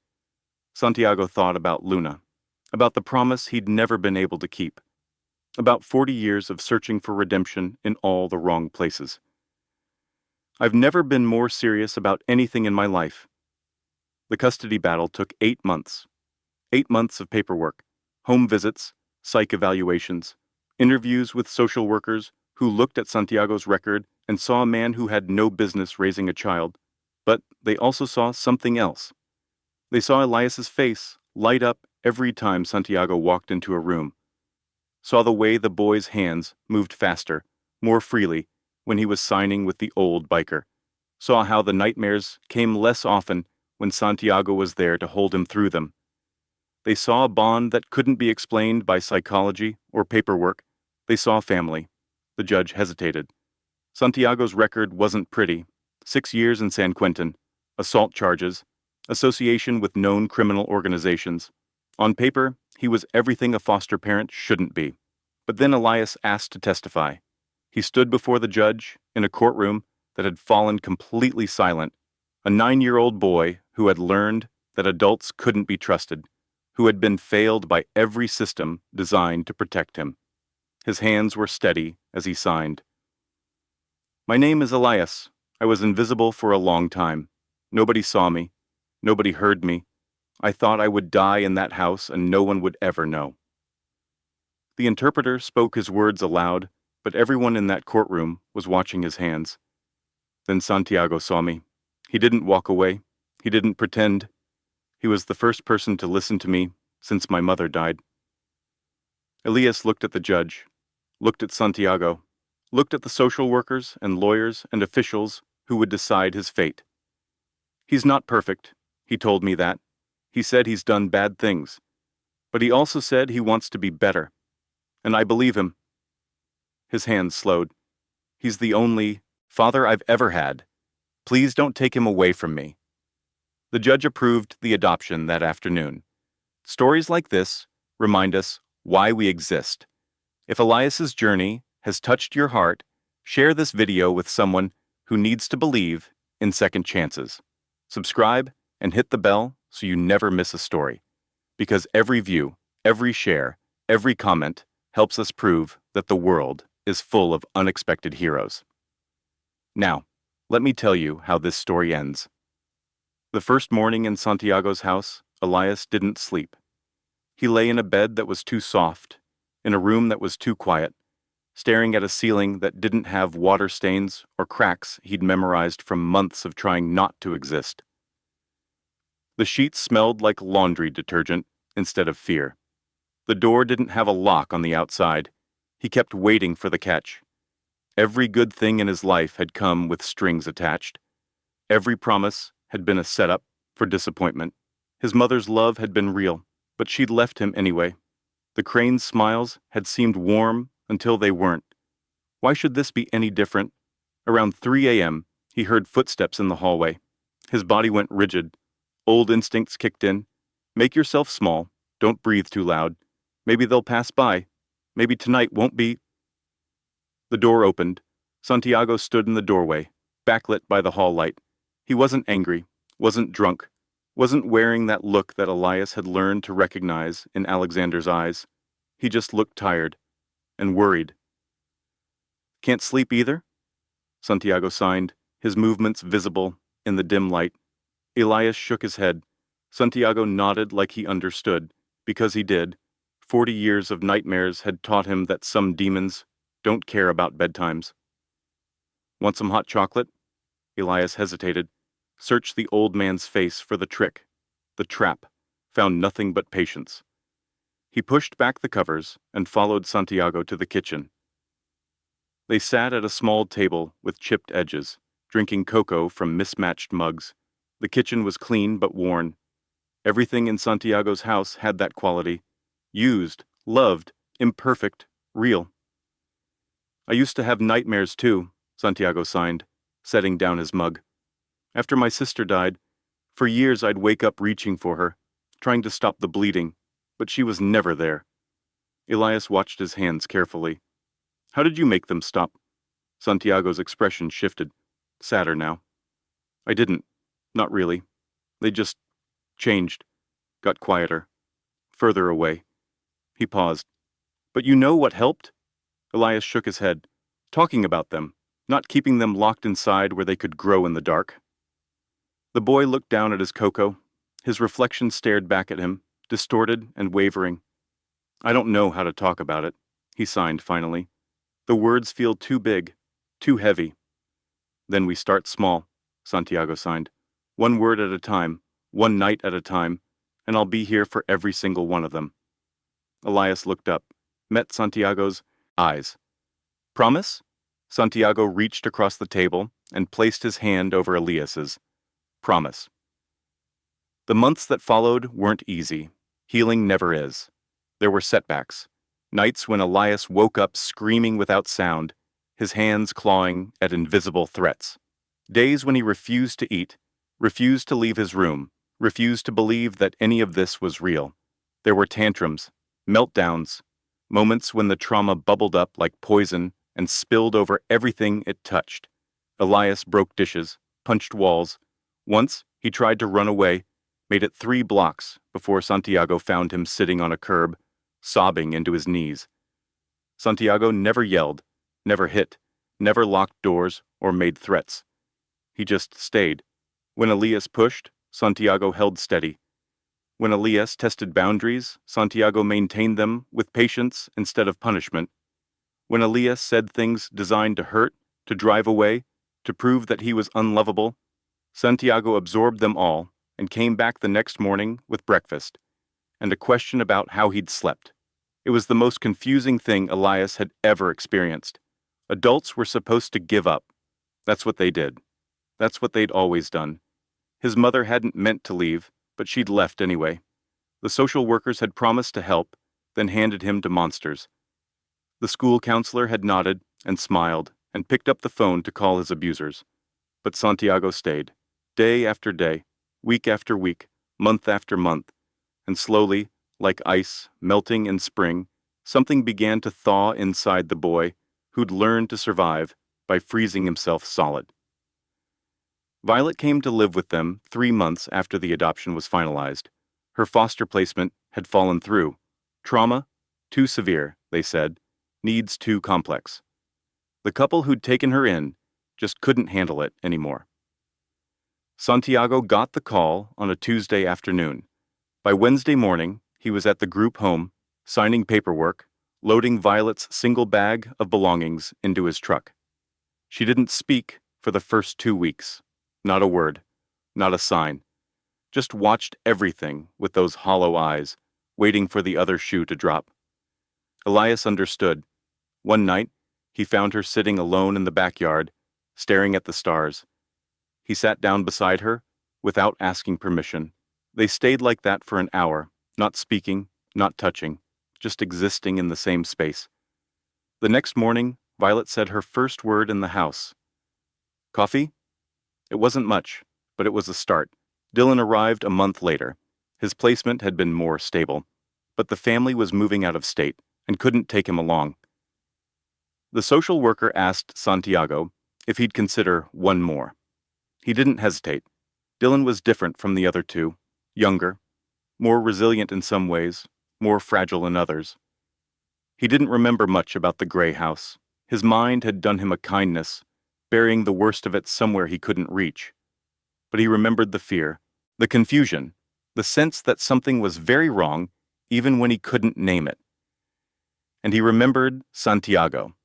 Santiago thought about Luna, about the promise he'd never been able to keep, about 40 years of searching for redemption in all the wrong places. I've never been more serious about anything in my life. The custody battle took 8 months. 8 months of paperwork, home visits, psych evaluations, interviews with social workers who looked at Santiago's record and saw a man who had no business raising a child. But they also saw something else. They saw Elias's face light up every time Santiago walked into a room, saw the way the boy's hands moved faster, more freely, when he was signing with the old biker, saw how the nightmares came less often when Santiago was there to hold him through them. They saw a bond that couldn't be explained by psychology or paperwork. They saw family. The judge hesitated. Santiago's record wasn't pretty. 6 years in San Quentin, assault charges, association with known criminal organizations. On paper, he was everything a foster parent shouldn't be. But then Elias asked to testify. He stood before the judge in a courtroom that had fallen completely silent. A 9-year-old boy who had learned that adults couldn't be trusted, who had been failed by every system designed to protect him. His hands were steady as he signed. My name is Elias. I was invisible for a long time. Nobody saw me. Nobody heard me. I thought I would die in that house and no one would ever know. The interpreter spoke his words aloud, but everyone in that courtroom was watching his hands. Then Santiago saw me. He didn't walk away. He didn't pretend. He was the first person to listen to me since my mother died. Elias looked at the judge, looked at Santiago, looked at the social workers and lawyers and officials who would decide his fate. He's not perfect, he told me that. He said he's done bad things. But he also said he wants to be better. And I believe him. His hands slowed. He's the only father I've ever had. Please don't take him away from me. The judge approved the adoption that afternoon. Stories like this remind us why we exist. If Elias's journey has touched your heart, share this video with someone who needs to believe in second chances. Subscribe and hit the bell so you never miss a story. Because every view, every share, every comment helps us prove that the world is full of unexpected heroes. Now, let me tell you how this story ends. The first morning in Santiago's house, Elias didn't sleep. He lay in a bed that was too soft, in a room that was too quiet, staring at a ceiling that didn't have water stains or cracks he'd memorized from months of trying not to exist. The sheets smelled like laundry detergent instead of fear. The door didn't have a lock on the outside. He kept waiting for the catch. Every good thing in his life had come with strings attached. Every promise had been a setup for disappointment. His mother's love had been real, but she'd left him anyway. The crane's smiles had seemed warm until they weren't. Why should this be any different? Around 3 a.m., he heard footsteps in the hallway. His body went rigid. Old instincts kicked in. Make yourself small. Don't breathe too loud. Maybe they'll pass by. Maybe tonight won't be. The door opened. Santiago stood in the doorway, backlit by the hall light. He wasn't angry, wasn't drunk, wasn't wearing that look that Elias had learned to recognize in Alexander's eyes. He just looked tired and worried. Can't sleep either? Santiago signed, his movements visible in the dim light. Elias shook his head. Santiago nodded like he understood, because he did. 40 years of nightmares had taught him that some demons don't care about bedtimes. Want some hot chocolate? Elias hesitated, searched the old man's face for the trick, the trap, found nothing but patience. He pushed back the covers and followed Santiago to the kitchen. They sat at a small table with chipped edges, drinking cocoa from mismatched mugs. The kitchen was clean but worn. Everything in Santiago's house had that quality. Used, loved, imperfect, real. I used to have nightmares too, Santiago signed, setting down his mug. After my sister died, For years I'd wake up reaching for her, trying to stop the bleeding, but she was never there. Elias watched his hands carefully. How did you make them stop? Santiago's expression shifted, sadder now. I didn't. Not really. They just changed, got quieter, further away. He paused. But you know what helped? Elias shook his head. Talking about them, not keeping them locked inside where they could grow in the dark. The boy looked down at his cocoa. His reflection stared back at him, distorted and wavering. I don't know how to talk about it, he signed finally. The words feel too big, too heavy. Then we start small, Santiago signed. One word at a time, one night at a time, and I'll be here for every single one of them. Elias looked up, met Santiago's eyes. Promise? Santiago reached across the table and placed his hand over Elias's. Promise. The months that followed weren't easy. Healing never is. There were setbacks. Nights when Elias woke up screaming without sound, his hands clawing at invisible threats. Days when he refused to eat, refused to leave his room, refused to believe that any of this was real. There were tantrums, meltdowns, moments when the trauma bubbled up like poison and spilled over everything it touched. Elias broke dishes, punched walls. Once, he tried to run away, made it 3 blocks before Santiago found him sitting on a curb, sobbing into his knees. Santiago never yelled, never hit, never locked doors or made threats. He just stayed. When Elias pushed, Santiago held steady. When Elias tested boundaries, Santiago maintained them with patience instead of punishment. When Elias said things designed to hurt, to drive away, to prove that he was unlovable, Santiago absorbed them all and came back the next morning with breakfast and a question about how he'd slept. It was the most confusing thing Elias had ever experienced. Adults were supposed to give up. That's what they did. That's what they'd always done. His mother hadn't meant to leave, but she'd left anyway. The social workers had promised to help, then handed him to monsters. The school counselor had nodded and smiled and picked up the phone to call his abusers. But Santiago stayed, day after day, week after week, month after month, and slowly, like ice melting in spring, something began to thaw inside the boy who'd learned to survive by freezing himself solid. Violet came to live with them 3 months after the adoption was finalized. Her foster placement had fallen through. Trauma, too severe, they said, needs too complex. The couple who'd taken her in just couldn't handle it anymore. Santiago got the call on a Tuesday afternoon. By Wednesday morning, he was at the group home, signing paperwork, loading Violet's single bag of belongings into his truck. She didn't speak for the first 2 weeks. Not a word, not a sign. Just watched everything with those hollow eyes, waiting for the other shoe to drop. Elias understood. One night, he found her sitting alone in the backyard, staring at the stars. He sat down beside her, without asking permission. They stayed like that for an hour, not speaking, not touching, just existing in the same space. The next morning, Violet said her first word in the house. Coffee? It wasn't much, but it was a start. Dylan arrived a month later. His placement had been more stable, but the family was moving out of state and couldn't take him along. The social worker asked Santiago if he'd consider one more. He didn't hesitate. Dylan was different from the other two, younger, more resilient in some ways, more fragile in others. He didn't remember much about the gray house. His mind had done him a kindness, burying the worst of it somewhere he couldn't reach. But he remembered the fear, the confusion, the sense that something was very wrong even when he couldn't name it. And he remembered Santiago,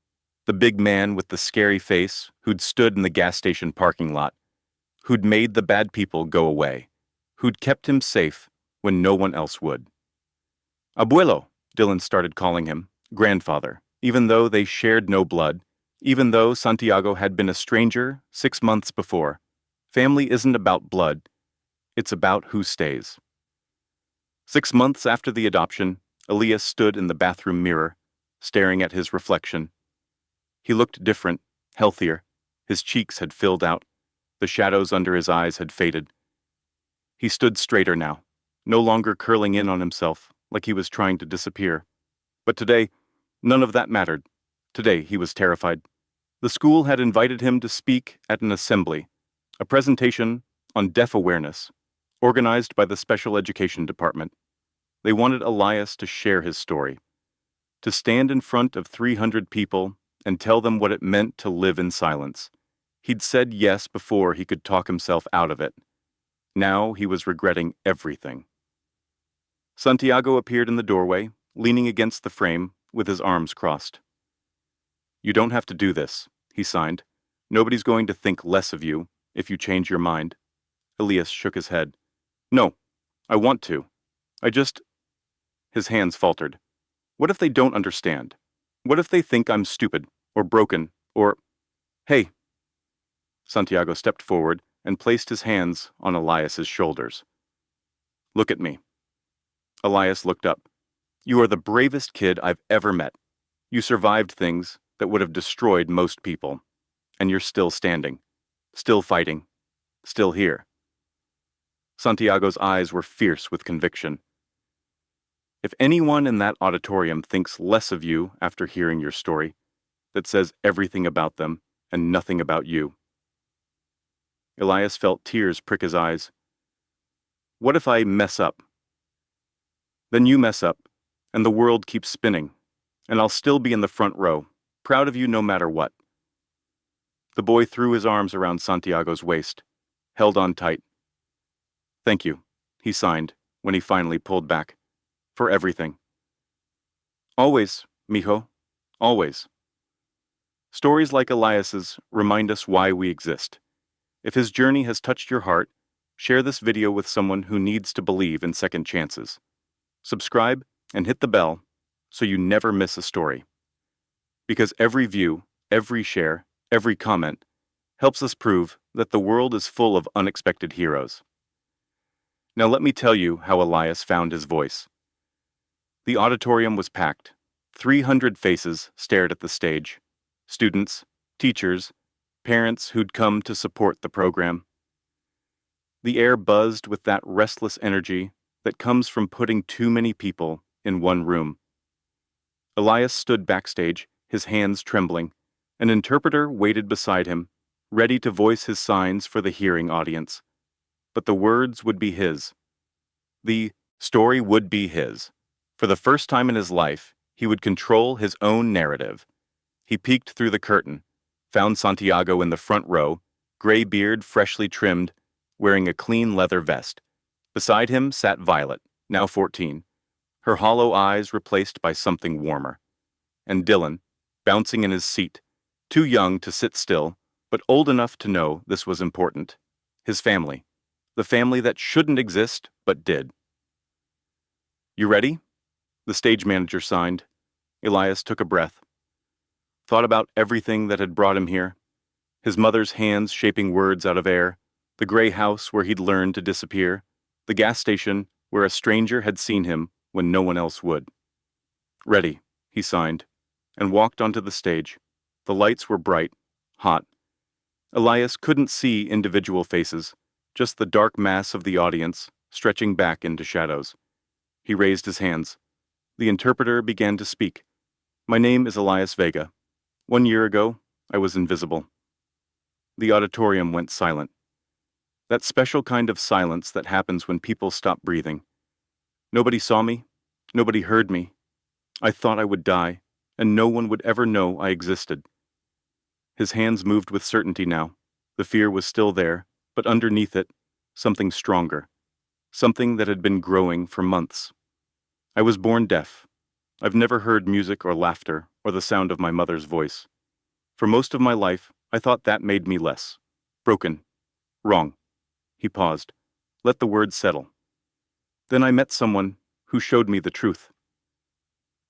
the big man with the scary face who'd stood in the gas station parking lot, who'd made the bad people go away, who'd kept him safe when no one else would. Abuelo, Dylan started calling him, grandfather, even though they shared no blood, even though Santiago had been a stranger 6 months before. Family isn't about blood, it's about who stays. 6 months after the adoption, Elias stood in the bathroom mirror, staring at his reflection. He looked different, healthier. His cheeks had filled out. The shadows under his eyes had faded. He stood straighter now, no longer curling in on himself like he was trying to disappear. But today, none of that mattered. Today, he was terrified. The school had invited him to speak at an assembly, a presentation on deaf awareness, organized by the special education department. They wanted Elias to share his story, to stand in front of 300 people and tell them what it meant to live in silence. He'd said yes before he could talk himself out of it. Now he was regretting everything. Santiago appeared in the doorway, leaning against the frame with his arms crossed. "You don't have to do this," he signed. "Nobody's going to think less of you if you change your mind." Elias shook his head. "No, I want to. I just—" His hands faltered. "What if they don't understand? What if they think I'm stupid, or broken, or—" "Hey." Santiago stepped forward and placed his hands on Elias's shoulders. "Look at me." Elias looked up. "You are the bravest kid I've ever met. You survived things that would have destroyed most people. And you're still standing, still fighting, still here." Santiago's eyes were fierce with conviction. "If anyone in that auditorium thinks less of you after hearing your story, that says everything about them and nothing about you." Elias felt tears prick his eyes. "What if I mess up?" "Then you mess up, and the world keeps spinning, and I'll still be in the front row, proud of you no matter what." The boy threw his arms around Santiago's waist, held on tight. "Thank you," he signed when he finally pulled back. "For everything." "Always, mijo, always." Stories like Elias's remind us why we exist. If his journey has touched your heart, share this video with someone who needs to believe in second chances. Subscribe and hit the bell so you never miss a story. Because every view, every share, every comment helps us prove that the world is full of unexpected heroes. Now let me tell you how Elias found his voice. The auditorium was packed. 300 faces stared at the stage. Students, teachers, parents who'd come to support the program. The air buzzed with that restless energy that comes from putting too many people in one room. Elias stood backstage, his hands trembling. An interpreter waited beside him, ready to voice his signs for the hearing audience. But the words would be his. The story would be his. For the first time in his life, he would control his own narrative. He peeked through the curtain, found Santiago in the front row, gray beard freshly trimmed, wearing a clean leather vest. Beside him sat Violet, now 14, her hollow eyes replaced by something warmer. And Dylan, bouncing in his seat, too young to sit still, but old enough to know this was important. His family. The family that shouldn't exist, but did. "You ready?" The stage manager signed. Elias took a breath. Thought about everything that had brought him here. His mother's hands shaping words out of air, the gray house where he'd learned to disappear, the gas station where a stranger had seen him when no one else would. "Ready," he signed, and walked onto the stage. The lights were bright, hot. Elias couldn't see individual faces, just the dark mass of the audience stretching back into shadows. He raised his hands. The interpreter began to speak. "My name is Elias Vega. 1 year ago, I was invisible." The auditorium went silent. That special kind of silence that happens when people stop breathing. Nobody saw me. Nobody heard me. I thought I would die, and no one would ever know I existed. His hands moved with certainty now. The fear was still there, but underneath it, something stronger. Something that had been growing for months. "I was born deaf. I've never heard music or laughter or the sound of my mother's voice. For most of my life, I thought that made me less. Broken. Wrong." He paused. Let the words settle. "Then I met someone who showed me the truth."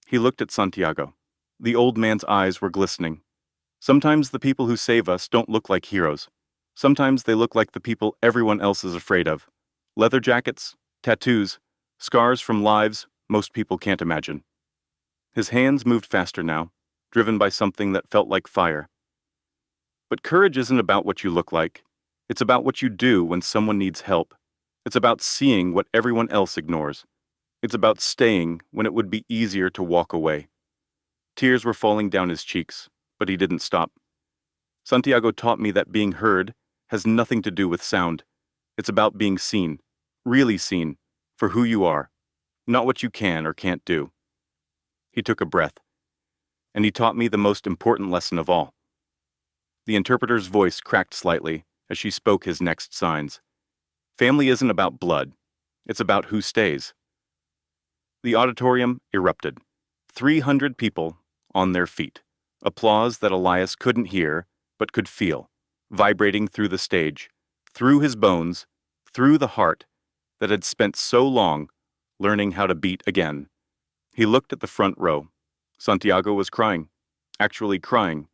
He looked at Santiago. The old man's eyes were glistening. "Sometimes the people who save us don't look like heroes. Sometimes they look like the people everyone else is afraid of. Leather jackets, tattoos, scars from lives most people can't imagine." His hands moved faster now, driven by something that felt like fire. "But courage isn't about what you look like. It's about what you do when someone needs help, It's about seeing what everyone else ignores. It's about staying when it would be easier to walk away. Tears were falling down his cheeks, but he didn't stop. Santiago taught me that being heard has nothing to do with sound. It's about being seen, really seen, for who you are, not what you can or can't do. He took a breath, and he taught me the most important lesson of all. The interpreter's voice cracked slightly as she spoke his next signs. Family isn't about blood. It's about who stays. The auditorium erupted. 300 people on their feet. Applause that Elias couldn't hear, but could feel, vibrating through the stage, through his bones, through the heart that had spent so long learning how to beat again. He looked at the front row. Santiago was crying, actually crying.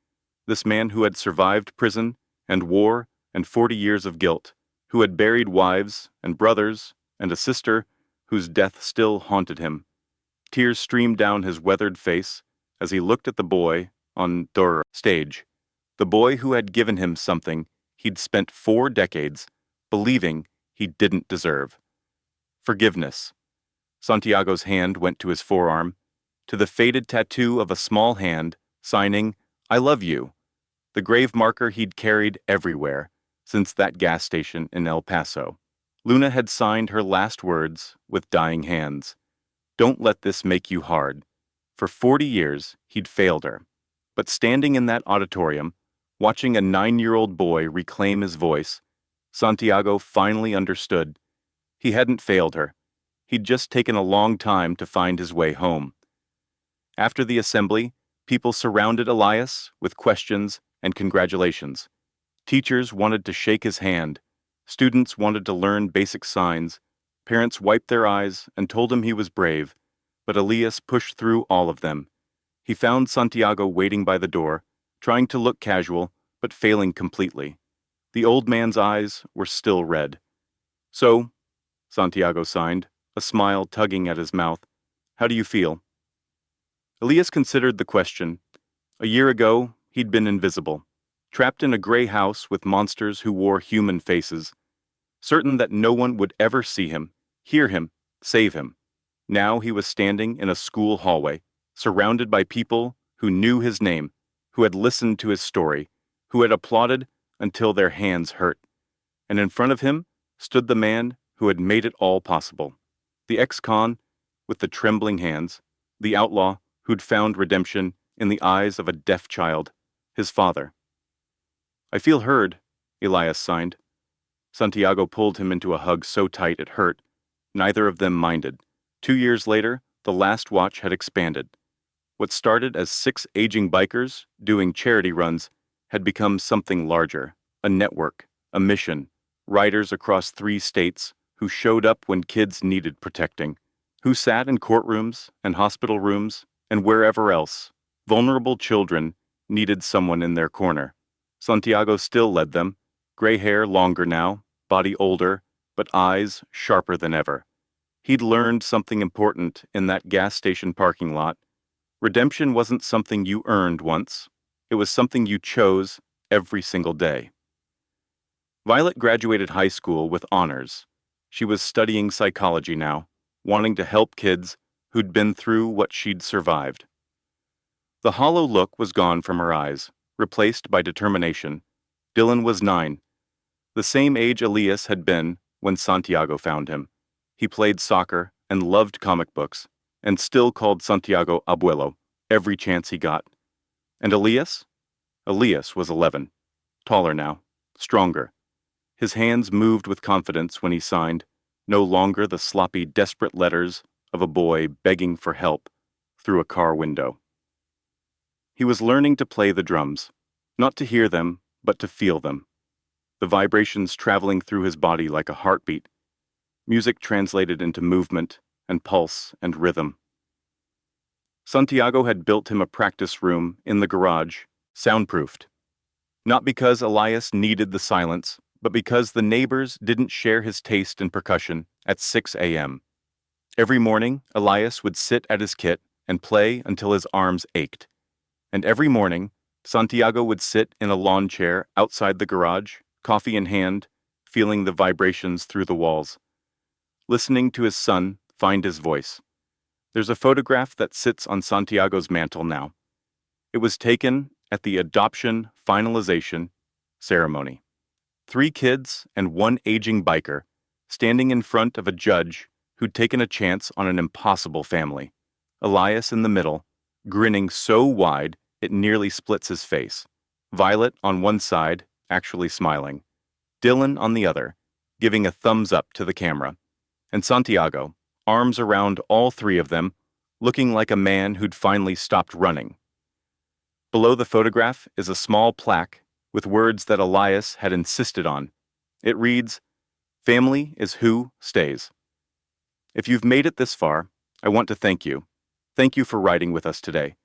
This man who had survived prison and war and 40 years of guilt, who had buried wives and brothers and a sister whose death still haunted him. Tears streamed down his weathered face as he looked at the boy on the stage, the boy who had given him something he'd spent 4 decades believing he didn't deserve. Forgiveness. Santiago's hand went to his forearm, to the faded tattoo of a small hand, signing, "I love you," the grave marker he'd carried everywhere since that gas station in El Paso. Luna had signed her last words with dying hands. Don't let this make you hard. For 40 years, he'd failed her. But standing in that auditorium, watching a 9-year-old boy reclaim his voice, Santiago finally understood. He hadn't failed her. He'd just taken a long time to find his way home. After the assembly, people surrounded Elias with questions and congratulations. Teachers wanted to shake his hand. Students wanted to learn basic signs. Parents wiped their eyes and told him he was brave. But Elias pushed through all of them. He found Santiago waiting by the door, trying to look casual, but failing completely. The old man's eyes were still red. "So," Santiago signed, a smile tugging at his mouth, "how do you feel?" Elias considered the question. A year ago, he'd been invisible, trapped in a gray house with monsters who wore human faces, certain that no one would ever see him, hear him, save him. Now he was standing in a school hallway, surrounded by people who knew his name, who had listened to his story, who had applauded until their hands hurt. And in front of him stood the man who had made it all possible. The ex-con with the trembling hands, the outlaw who'd found redemption in the eyes of a deaf child, his father. "I feel heard," Elias signed. Santiago pulled him into a hug so tight it hurt. Neither of them minded. 2 years later, the last watch had expanded. What started as 6 aging bikers doing charity runs had become something larger, a network, a mission, riders across 3 states who showed up when kids needed protecting, who sat in courtrooms and hospital rooms and wherever else. Vulnerable children needed someone in their corner. Santiago still led them, gray hair longer now, body older, but eyes sharper than ever. He'd learned something important in that gas station parking lot. Redemption wasn't something you earned once. It was something you chose every single day. Violet graduated high school with honors. She was studying psychology now, wanting to help kids who'd been through what she'd survived. The hollow look was gone from her eyes, replaced by determination. Dylan was 9, the same age Elias had been when Santiago found him. He played soccer and loved comic books, and still called Santiago abuelo every chance he got. And Elias? Elias was 11, taller now, stronger. His hands moved with confidence when he signed, no longer the sloppy, desperate letters of a boy begging for help through a car window. He was learning to play the drums, not to hear them, but to feel them. The vibrations traveling through his body like a heartbeat. Music translated into movement and pulse and rhythm. Santiago had built him a practice room in the garage, soundproofed. Not because Elias needed the silence, but because the neighbors didn't share his taste in percussion at 6 a.m. Every morning, Elias would sit at his kit and play until his arms ached. And every morning, Santiago would sit in a lawn chair outside the garage, coffee in hand, feeling the vibrations through the walls. listening to his son find his voice. There's a photograph that sits on Santiago's mantle now. It was taken at the adoption finalization ceremony. 3 kids and 1 aging biker standing in front of a judge who'd taken a chance on an impossible family. Elias in the middle, grinning so wide it nearly splits his face. Violet on one side, actually smiling. Dylan on the other, giving a thumbs up to the camera. And Santiago, arms around all 3 of them, looking like a man who'd finally stopped running. Below the photograph is a small plaque with words that Elias had insisted on. It reads, "Family is who stays." If you've made it this far, I want to thank you. Thank you for riding with us today,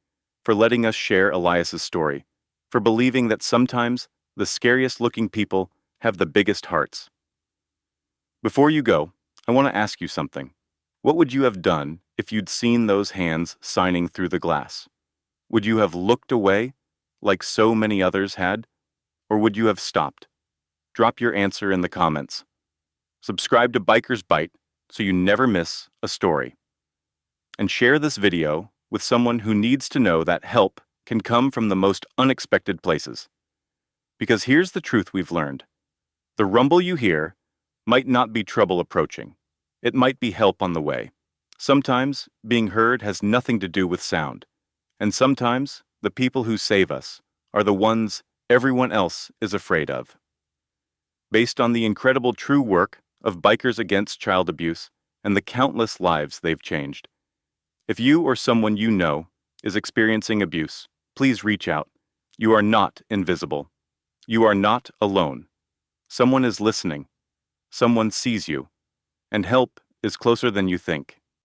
for letting us share Elias's story, for believing that sometimes the scariest-looking people have the biggest hearts. Before you go, I want to ask you something. What would you have done if you'd seen those hands signing through the glass? Would you have looked away, like so many others had? Or would you have stopped? Drop your answer in the comments. Subscribe to Biker's Bite so you never miss a story. And share this video with someone who needs to know that help can come from the most unexpected places. Because here's the truth we've learned. The rumble you hear might not be trouble approaching. It might be help on the way. Sometimes being heard has nothing to do with sound. And sometimes the people who save us are the ones everyone else is afraid of. Based on the incredible true work of Bikers Against Child Abuse and the countless lives they've changed. If you or someone you know is experiencing abuse, please reach out. You are not invisible. You are not alone. Someone is listening. Someone sees you. And help is closer than you think.